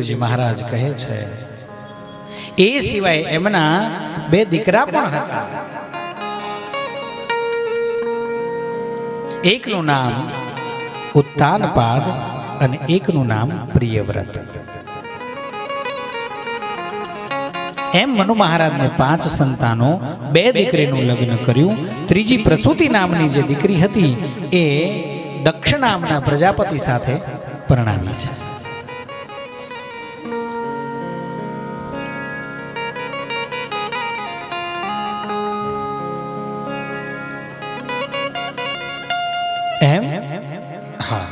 ગુરુદેવજી મહારાજ કહે છે, એ સિવાય એમના બે દીકરા પણ હતા. એકનું નામ ઉત્તાનપાદ અને એકનું નામ પ્રિયવ્રત. એમ મનુ મહારાજને 5 સંતાનો, 2 દીકરીનું લગ્ન કર્યું. ત્રીજી પ્રસૂતિ નામની જે દીકરી હતી એ દક્ષ નામના પ્રજાપતિ સાથે પરણાવી છે. એમ હા,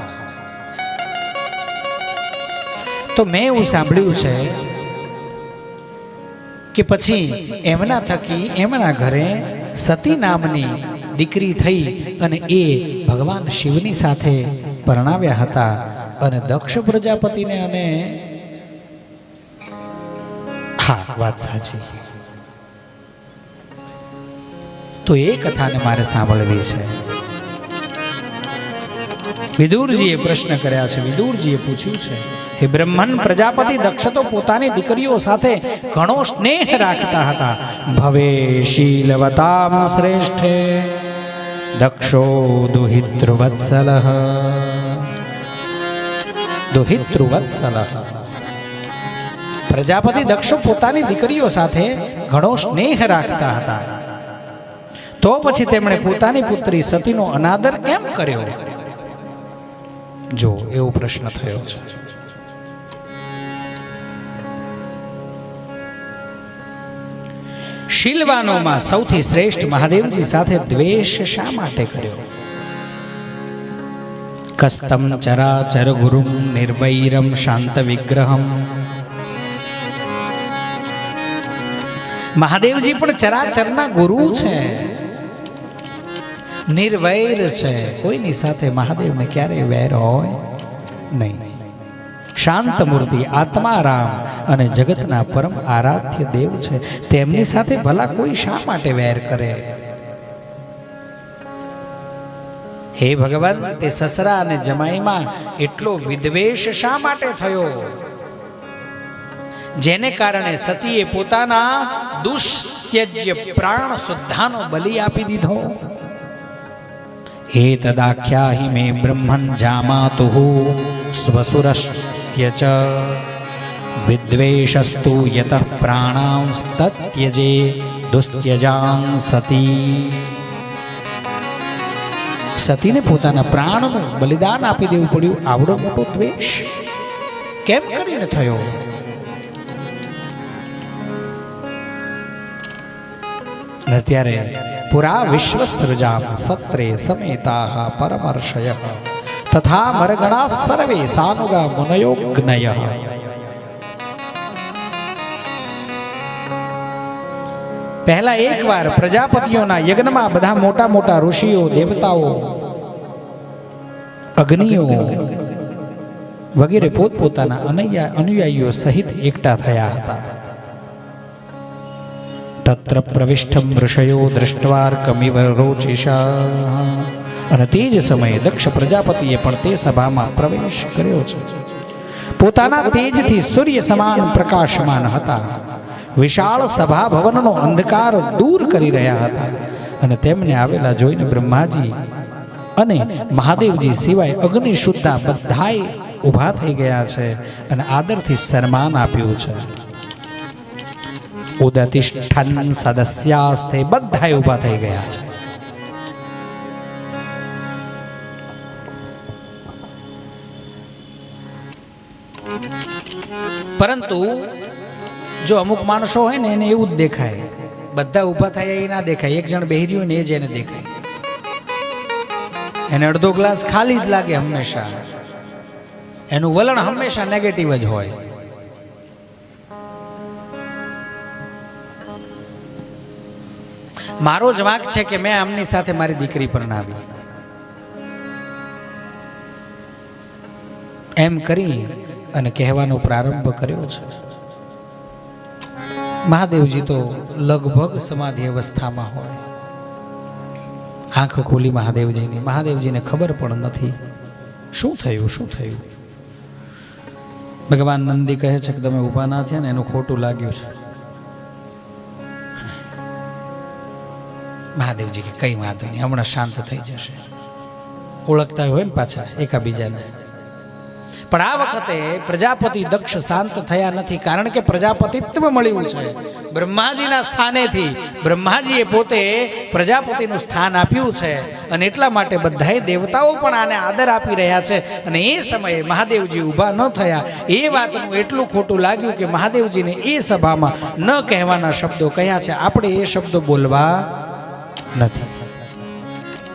તો મેં એવું સાંભળ્યું છે કે પછી એમના થકી એમના ઘરે સતી નામની દીકરી થઈ અને એ ભગવાન શિવની સાથે પરણાવ્યા હતા. અને દક્ષ પ્રજાપતિને અને હા, વાત સાચી. તો એ કથાને મારે સાંભળવી છે. વિદુરજીએ પ્રશ્ન કર્યા છે. વિદુરજીએ પૂછ્યું છે, હે બ્રહ્મન, પ્રજાપતિ દક્ષ તો પોતાની દીકરીઓ સાથે ઘણો સ્નેહ રાખતા હતા. ભવે શીલવતામ શ્રેષ્ઠે દક્ષો દુહિતૃવત્સલઃ. દુહિતૃવત્સલઃ. પ્રજાપતિ દક્ષ પોતાની દીકરીઓ સાથે ઘણો સ્નેહ રાખતા હતા. તો પછી તેમણે પોતાની પુત્રી સતીનો અનાદર કેમ કર્યો? જો એવો પ્રશ્ન થયો છે. શીલવાનોમાં સૌથી શ્રેષ્ઠ મહાદેવજી સાથે દ્વેષ શા માટે કર્યો? કસ્તમ ચરાચર ગુરુમ નિર્વૈરમ શાંત વિગ્રહમ. મહાદેવજી પણ ચરાચરના ગુરુ છે, નિર્વૈર છે. કોઈની સાથે મહાદેવને ક્યારેય વેર હોય નહીં. શાંત મૂર્તિ, આત્મારામ અને જગતના પરમ આરાધ્ય દેવ છે. તેમની સાથે ભલા કોઈ શા માટે વેર કરે? હે ભગવાન, તે સસરા અને જમાઈમાં એટલો વિદ્વેષ શા માટે થયો, જેને કારણે સતીએ પોતાના દુષ્ત્યજ્ય પ્રાણ સુદ્ધાનો બલિ આપી દીધો? એતદાખ્યાહિ મે બ્રહ્મન જામાતુઃ સ્વસુરસ્ય ચ વિદ્વેષસ્તુ યતઃ પ્રાણાંસ્તત્યજે દુસ્ત્યજાં સતી. સતીને પોતાના પ્રાણનું બલિદાન આપી દેવું પડ્યું. આવડો મોટો દ્વેષ કેમ કરીને થયો? ને ત્યારે પુરા વિશ્વસૃજામ સત્રે સમેતાઃ પરમર્ષયઃ તથા મરગણા સર્વે સાનુગા મુનયો જ્ઞયઃ. પહેલા એકવાર પ્રજાપતિઓના યજ્ઞમાં બધા મોટા મોટા ઋષિઓ, દેવતાઓ, અગ્નિઓ વગેરે પોતપોતાના અનુયાયીઓ સહિત એકઠા થયા હતા. તત્ર પ્રવિષ્ટમ ઋષયો દૃષ્ટવાર્કમિવ રોચિષા. અને તે જ સમયે દક્ષ પ્રજાપતિએ પણ તે સભામાં પ્રવેશ કર્યો છે. પોતાના તેજથી સૂર્ય સમાન પ્રકાશમાન હતા. વિશાળ સભા ભવનનો અંધકાર દૂર કરી રહ્યા હતા. અને તેમને આવેલા જોઈને બ્રહ્માજી અને મહાદેવજી સિવાય અગ્નિ શુદ્ધા બધાય ઊભા થઈ ગયા છે અને આદરથી સન્માન આપ્યું છે. ઉદતિષ્ઠન સદસ્યાસ્તે બધાય ઊભા થઈ ગયા છે. પરંતુ જો અમુક માણસો હોય ને એને એવું જ દેખાય, બધા ઊભા થાય એ ના દેખાય. એક જણ બેહી રહ્યું ને એ જ એને દેખાય. એને અડધો ગ્લાસ ખાલી જ લાગે હંમેશા. એનું વલણ હંમેશા નેગેટિવ જ હોય. મારો જ વાંક છે કે મેં આમની સાથે મારી દીકરી પરણાવી. એમ કરી અને કહેવાનો પ્રારંભ કર્યો છે. મહાદેવજી તો લગભગ સમાધિ અવસ્થામાં હોય. આંખ ખોલી મહાદેવજીને ખબર પણ નથી શું થયું. ભગવાન નંદી કહે છે કે તમે ઊભા ના થયા ને એનું ખોટું લાગ્યું છે. મહાદેવજી કે કઈ વાંધો નહીં, હમણાં શાંત થઈ જશે. ઓળખતા હોય ને પાછા એકાબીજાને. પણ આ વખતે પ્રજાપતિ દક્ષ શાંત થયા નથી, કારણ કે પ્રજાપતિત્વ મળ્યું છે બ્રહ્માજીના સ્થાનેથી. બ્રહ્માજીએ પોતે પ્રજાપતિનું સ્થાન આપ્યું છે અને એટલા માટે બધાય દેવતાઓ પણ આને આદર આપી રહ્યા છે. અને એ સમયે મહાદેવજી ઊભા ન થયા એ વાતનું એટલું ખોટું લાગ્યું કે મહાદેવજીને એ સભામાં ન કહેવાના શબ્દો કહ્યા છે. આપણે એ શબ્દો બોલવા નથી.